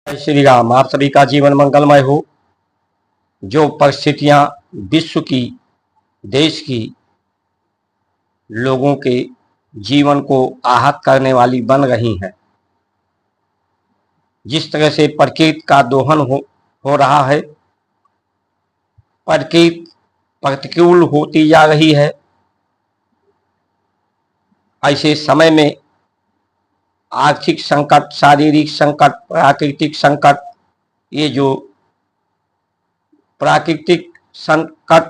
श्री राम। आप सभी का जीवन मंगलमय हो। जो परिस्थितियां विश्व की, देश की, लोगों के जीवन को आहत करने वाली बन रही हैं, जिस तरह से प्रकृति का दोहन हो रहा है, प्रकृति प्रतिकूल होती जा रही है, ऐसे समय में आर्थिक संकट, शारीरिक संकट, प्राकृतिक संकट, ये जो प्राकृतिक संकट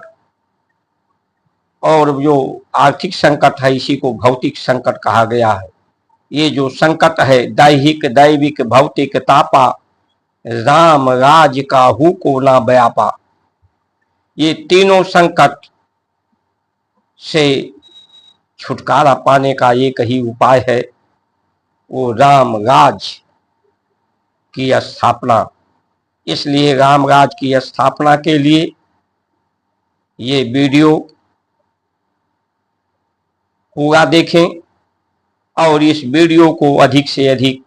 और जो आर्थिक संकट है, इसी को भौतिक संकट कहा गया है। ये जो संकट है, दैहिक, दैविक, भौतिक तापा, राम राज काहू को ना व्यापा, ये तीनों संकट से छुटकारा पाने का एक ही उपाय है, वो राम राज की स्थापना। इसलिए राम राज की स्थापना के लिए ये वीडियो पूरा देखें और इस वीडियो को अधिक से अधिक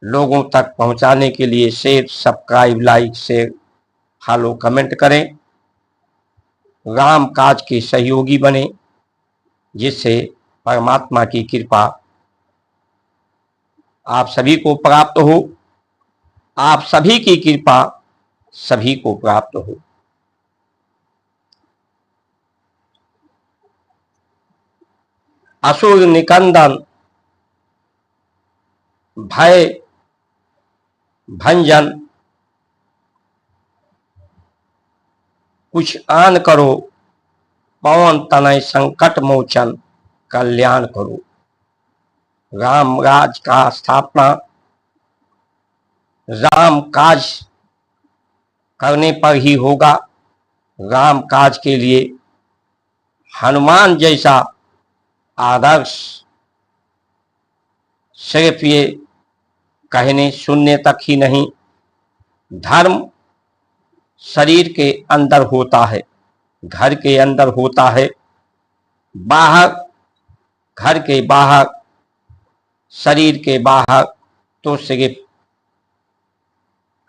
लोगों तक पहुंचाने के लिए share, subscribe, like, share, follow, comment करें। राम काज के सहयोगी बने, जिससे परमात्मा की कृपा आप सभी को प्राप्त हो, आप सभी की कृपा सभी को प्राप्त हो। असुर निकंदन भय भंजन, कुछ आन करो, पवन तनय संकट मोचन, कल्याण करो। राम राज का स्थापना राम काज करने पर ही होगा। राम काज के लिए हनुमान जैसा आदर्श सिर्फ ये कहने सुनने तक ही नहीं, धर्म शरीर के अंदर होता है, घर के अंदर होता है, बाहर, घर के बाहर, शरीर के बाहर तो सिर्फ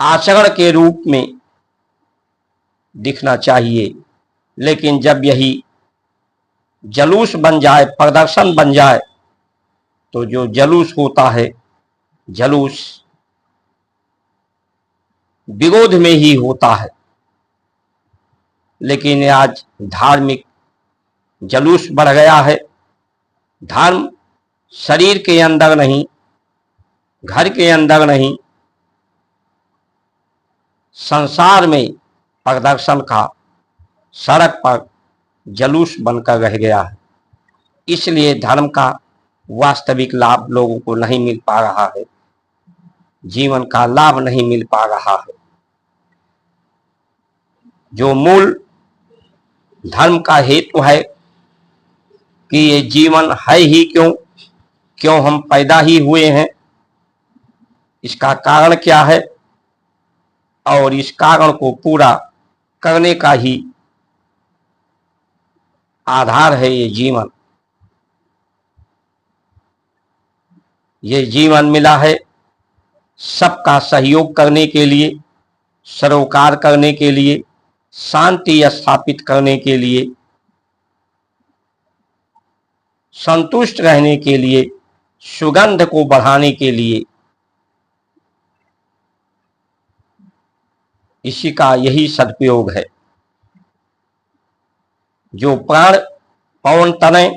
आचरण के रूप में दिखना चाहिए। लेकिन जब यही जलूस बन जाए, प्रदर्शन बन जाए, तो जो जलूस होता है, जलूस विरोध में ही होता है। लेकिन आज धार्मिक जलूस बढ़ गया है। धर्म शरीर के अंदर नहीं, घर के अंदर नहीं, संसार में प्रदर्शन का, सड़क पर जलूस बनकर रह गया है। इसलिए धर्म का वास्तविक लाभ लोगों को नहीं मिल पा रहा है, जीवन का लाभ नहीं मिल पा रहा है। जो मूल धर्म का हेतु है कि ये जीवन है ही क्यों, क्यों हम पैदा ही हुए हैं, इसका कारण क्या है, और इस कारण को पूरा करने का ही आधार है ये जीवन। ये जीवन मिला है सबका सहयोग करने के लिए, सरोकार करने के लिए, शांति स्थापित करने के लिए, संतुष्ट रहने के लिए, सुगंध को बढ़ाने के लिए। इसी का यही सदुपयोग है। जो प्राण पवन तनय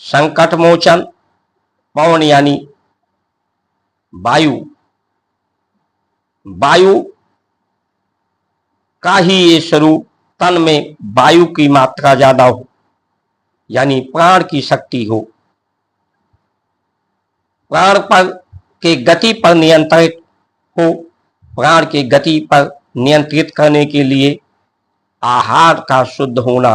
संकट मोचन, पवन यानी वायु, वायु का ही ये स्वरूप, तन में वायु की मात्रा ज्यादा हो, यानी प्राण की शक्ति हो, प्राण पर के गति पर नियंत्रित हो। प्राण के गति पर नियंत्रित करने के लिए आहार का शुद्ध होना,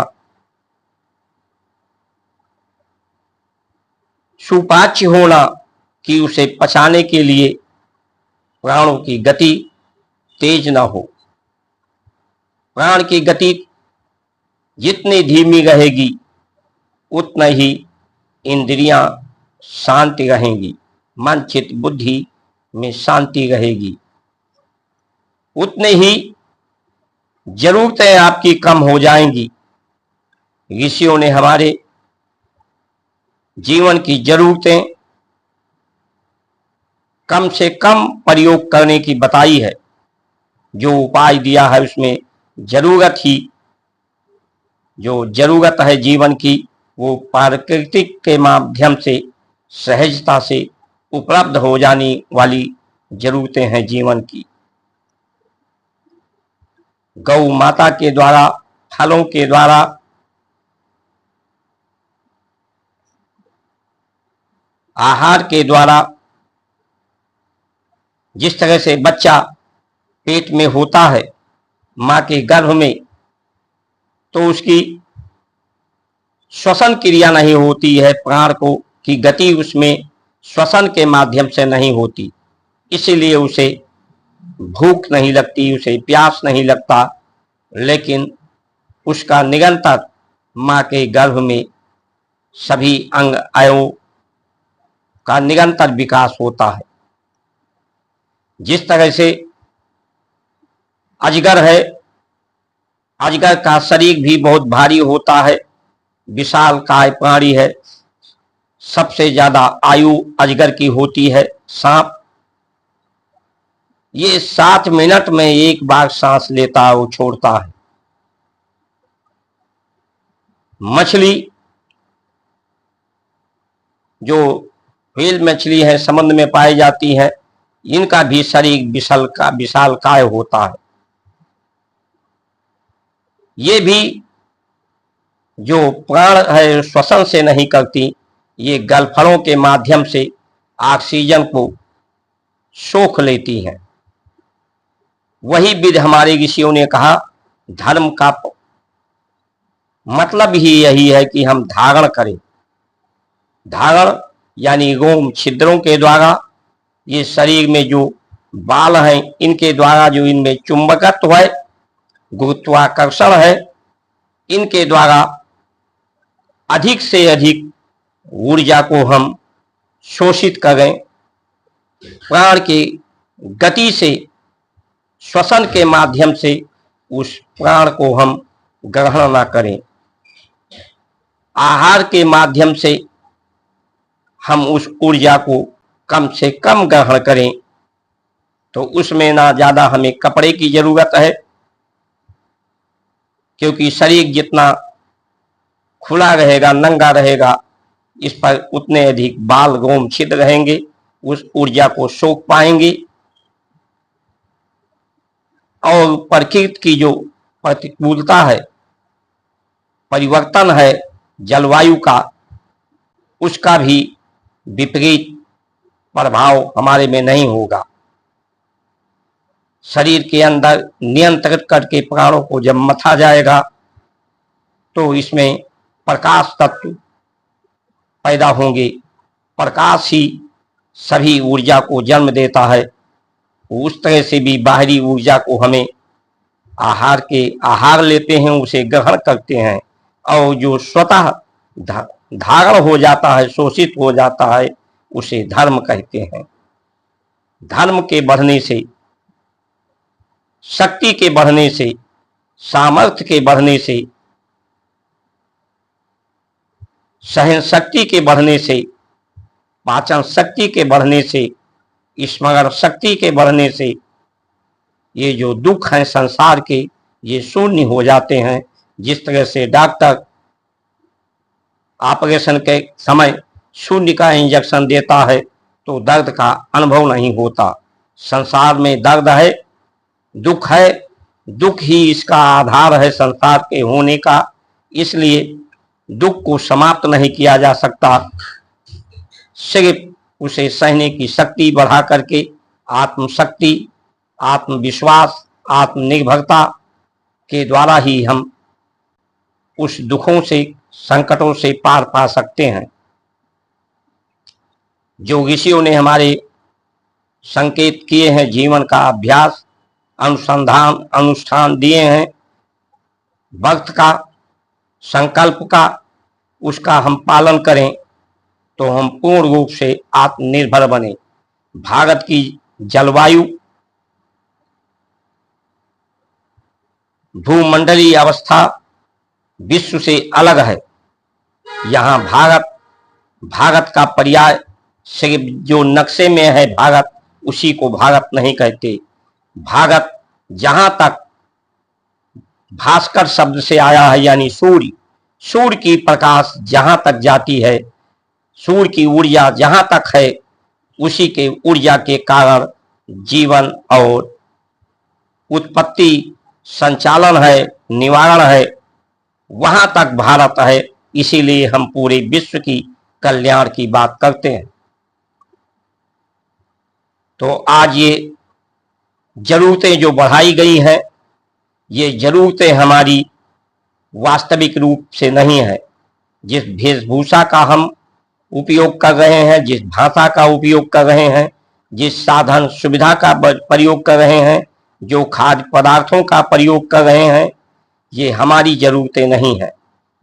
सुपाच्य होना, कि उसे पचाने के लिए प्राणों की गति तेज ना हो। प्राण की गति जितनी धीमी रहेगी, उतना ही इंद्रियां शांति रहेंगी, मन चित्त बुद्धि में शांति रहेगी। उतने ही जरूरतें आपकी कम हो जाएंगी। ऋषियों ने हमारे जीवन की जरूरतें कम से कम प्रयोग करने की बताई है। जो उपाय दिया है उसमें जो जरूरत है जीवन की, वो प्राकृतिक के माध्यम से सहजता से उपलब्ध हो जाने वाली जरूरतें हैं जीवन की। गौ माता के द्वारा, फलों के द्वारा, आहार के द्वारा, जिस तरह से बच्चा पेट में होता है मां के गर्भ में, तो उसकी श्वसन क्रिया नहीं होती है, प्राण को की गति उसमें श्वसन के माध्यम से नहीं होती, इसलिए उसे भूख नहीं लगती, उसे प्यास नहीं लगता। लेकिन उसका निरंतर मां के गर्भ में सभी अंग अवयवों का निरंतर विकास होता है। जिस तरह से अजगर है, अजगर का शरीर भी बहुत भारी होता है, विशालकाय प्राणी है, सबसे ज्यादा आयु अजगर की होती है। सांप, ये 7 मिनट में एक बार सांस लेता है, वो छोड़ता है। मछली, जो व्हेल मछली है, समुद्र में पाई जाती है, इनका भी शरीर विशालकाय होता है। ये भी जो प्राण है श्वसन से नहीं करती, ये गलफड़ों के माध्यम से ऑक्सीजन को सोख लेती हैं। वही विधि हमारे ऋषियों ने कहा, धर्म का मतलब ही यही है कि हम धारण करें। धारण यानी रोम छिद्रों के द्वारा, ये शरीर में जो बाल हैं इनके द्वारा, जो इनमें चुंबकत्व है, गुरुत्वाकर्षण है, इनके द्वारा अधिक से अधिक ऊर्जा को हम शोषित करें। प्राण की गति से, श्वसन के माध्यम से उस प्राण को हम ग्रहण ना करें। आहार के माध्यम से हम उस ऊर्जा को कम से कम ग्रहण करें, तो उसमें ना ज्यादा हमें कपड़े की जरूरत है, क्योंकि शरीर जितना खुला रहेगा, नंगा रहेगा, इस पर उतने अधिक बाल रोम छिद्र रहेंगे, उस ऊर्जा को सोख पाएंगे। और प्रकृति की जो प्रतिकूलता है, परिवर्तन है जलवायु का, उसका भी विपरीत प्रभाव हमारे में नहीं होगा। शरीर के अंदर नियंत्रित करके प्राणों को जब मथा जाएगा, तो इसमें प्रकाश तत्व पैदा होंगे। प्रकाश ही सभी ऊर्जा को जन्म देता है। उस तरह से भी बाहरी ऊर्जा को हमें आहार लेते हैं, उसे ग्रहण करते हैं, और जो स्वतः धारण हो जाता है, शोषित हो जाता है, उसे धर्म कहते हैं। धर्म के बढ़ने से, शक्ति के बढ़ने से, सामर्थ्य के बढ़ने से, सहन शक्ति के बढ़ने से, पाचन शक्ति के बढ़ने से, स्मरण शक्ति के बढ़ने से, ये जो दुख हैं संसार के, ये शून्य हो जाते हैं। जिस तरह से डॉक्टर ऑपरेशन के समय शून्य का इंजेक्शन देता है, तो दर्द का अनुभव नहीं होता। संसार में दर्द है, दुख है, दुख ही इसका आधार है संसार के होने का। इसलिए दुख को समाप्त नहीं किया जा सकता, सिर्फ उसे सहने की शक्ति बढ़ा करके आत्मशक्ति, आत्मविश्वास, आत्मनिर्भरता के द्वारा ही हम उस दुखों से, संकटों से पार पा सकते हैं। जो ऋषियों ने हमारे संकेत किए हैं, जीवन का अभ्यास, अनुसंधान, अनुष्ठान दिए हैं, वक्त का, संकल्प का, उसका हम पालन करें, तो हम पूर्ण रूप से आत्मनिर्भर बने। भारत की जलवायु भूमंडलीय अवस्था विश्व से अलग है। यहाँ भारत का पर्याय सिर्फ जो नक्शे में है भारत, उसी को भारत नहीं कहते। भारत जहां तक भास्कर शब्द से आया है, यानी सूर्य की प्रकाश जहां तक जाती है, सूर्य की ऊर्जा जहां तक है, उसी के ऊर्जा के कारण जीवन और उत्पत्ति, संचालन है, निवारण है, वहां तक भारत है। इसीलिए हम पूरे विश्व की कल्याण की बात करते हैं। तो आज ये जरूरतें जो बढ़ाई गई हैं, ये जरूरतें हमारी वास्तविक रूप से नहीं है। जिस वेशभूषा का हम उपयोग कर रहे हैं, जिस भाषा का उपयोग कर रहे हैं, जिस साधन सुविधा का प्रयोग कर रहे हैं, जो खाद्य पदार्थों का प्रयोग कर रहे हैं, ये हमारी जरूरतें नहीं है।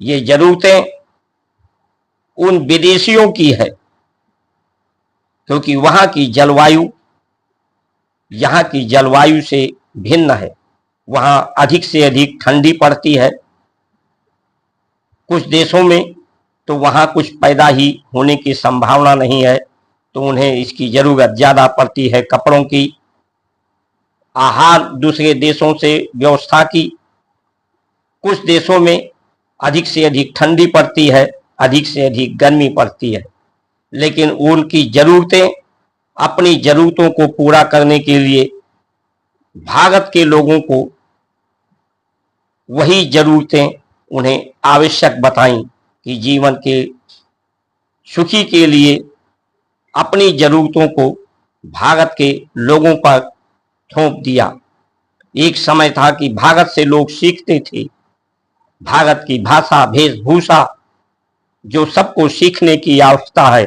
ये जरूरतें उन विदेशियों की है, क्योंकि वहां की जलवायु यहाँ की जलवायु से भिन्न है। वहां अधिक से अधिक ठंडी पड़ती है। कुछ देशों में तो वहां कुछ पैदा ही होने की संभावना नहीं है, तो उन्हें इसकी जरूरत ज्यादा पड़ती है, कपड़ों की, आहार दूसरे देशों से व्यवस्था की। कुछ देशों में अधिक से अधिक ठंडी पड़ती है, अधिक से अधिक गर्मी पड़ती है, लेकिन उनकी जरूरतें, अपनी जरूरतों को पूरा करने के लिए भारत के लोगों को वही जरूरतें उन्हें आवश्यक बताई कि जीवन के सुखी के लिए अपनी जरूरतों को भारत के लोगों पर थोप दिया। एक समय था कि भारत से लोग सीखते थे, भारत की भाषा, वेशभूषा, जो सबको सीखने की आवश्यकता है,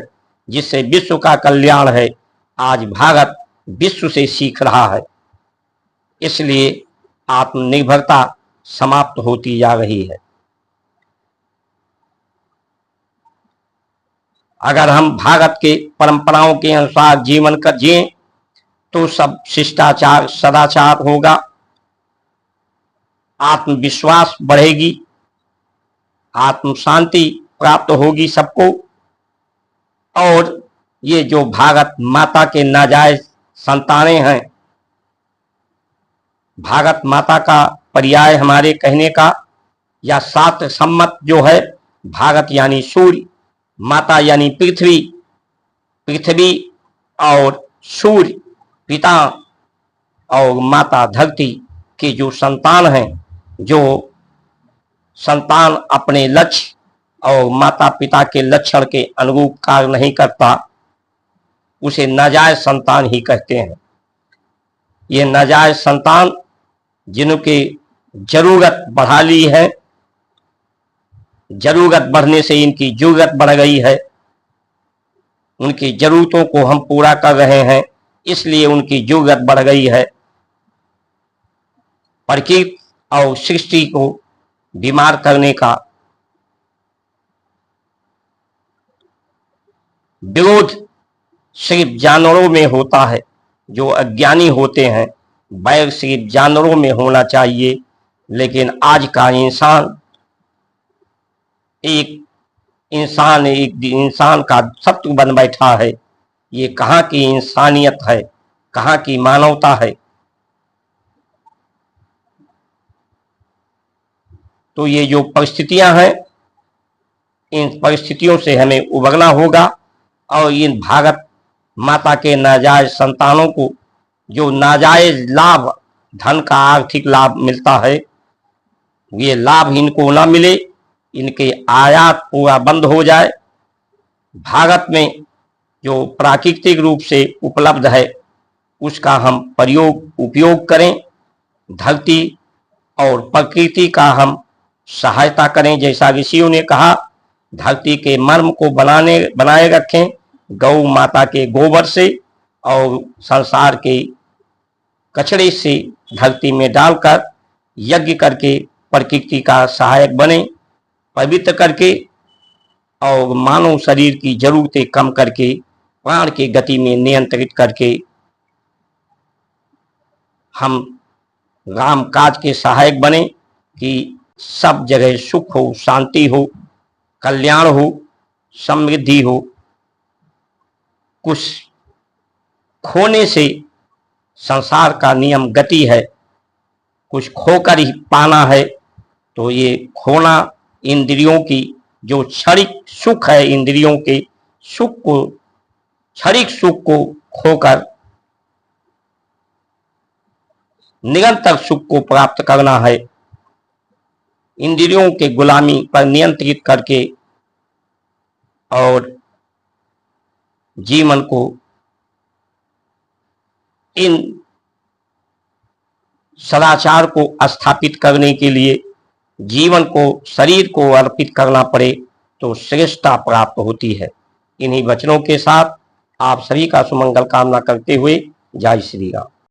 जिससे विश्व का कल्याण है। आज भारत विश्व से सीख रहा है, इसलिए आत्मनिर्भरता समाप्त होती जा रही है। अगर हम भारत के परंपराओं के अनुसार जीवन का जिए तो सब शिष्टाचार, सदाचार होगा, आत्मविश्वास बढ़ेगी, आत्म शांति प्राप्त होगी सबको। और ये जो भारत माता के नाजायज संतानें हैं, भारत माता का पर्याय हमारे कहने का या शास्त्र सम्मत जो है, भारत यानी सूर्य, माता यानी पृथ्वी, पृथ्वी और सूर्य पिता और माता धरती के जो संतान हैं, जो संतान अपने लक्ष्य और माता पिता के लक्षण के अनुरूप कार्य नहीं करता, उसे नाजायज संतान ही कहते हैं। ये नाजायज संतान जिनकी जरूरत बढ़ा ली है, जरूरत बढ़ने से इनकी जरूरत बढ़ गई है, उनकी जरूरतों को हम पूरा कर रहे हैं, इसलिए उनकी जरूरत बढ़ गई है। प्रकृति और सृष्टि को बीमार करने का विरोध सिर्फ जानवरों में होता है, जो अज्ञानी होते हैं। बैर सिर्फ जानवरों में होना चाहिए, लेकिन आज का एक इंसान का शत्रु बन बैठा है। ये कहाँ की इंसानियत है, कहाँ की मानवता है। तो ये जो परिस्थितियां हैं, इन परिस्थितियों से हमें उबरना होगा और इन भारत माता के नाजायज संतानों को जो नाजायज लाभ, धन का आर्थिक लाभ मिलता है, ये लाभ इनको ना मिले, इनके आयात पूरा बंद हो जाए। भारत में जो प्राकृतिक रूप से उपलब्ध है उसका हम उपयोग करें, धरती और प्रकृति का हम सहायता करें। जैसा ऋषियों ने कहा, धरती के मर्म को बनाए रखें गौ माता के गोबर से और संसार के कचरे से धरती में डालकर यज्ञ करके प्रकृति का सहायक बने, पवित्र करके और मानव शरीर की जरूरतें कम करके प्राण की गति में नियंत्रित करके हम राम काज के सहायक बने। कि सब जगह सुख हो, शांति हो, कल्याण हो, समृद्धि हो। कुछ खोने से संसार का नियम गति है, कुछ खोकर ही पाना है। तो ये खोना इंद्रियों की जो क्षणिक सुख है, इंद्रियों के सुख को, क्षणिक सुख को खोकर निरंतर सुख को प्राप्त करना है। इंद्रियों के गुलामी पर नियंत्रित करके और जीवन को इन सदाचार को स्थापित करने के लिए जीवन को, शरीर को अर्पित करना पड़े तो श्रेष्ठता प्राप्त होती है। इन्हीं वचनों के साथ आप सभी का सुमंगल कामना करते हुए जय श्री राम।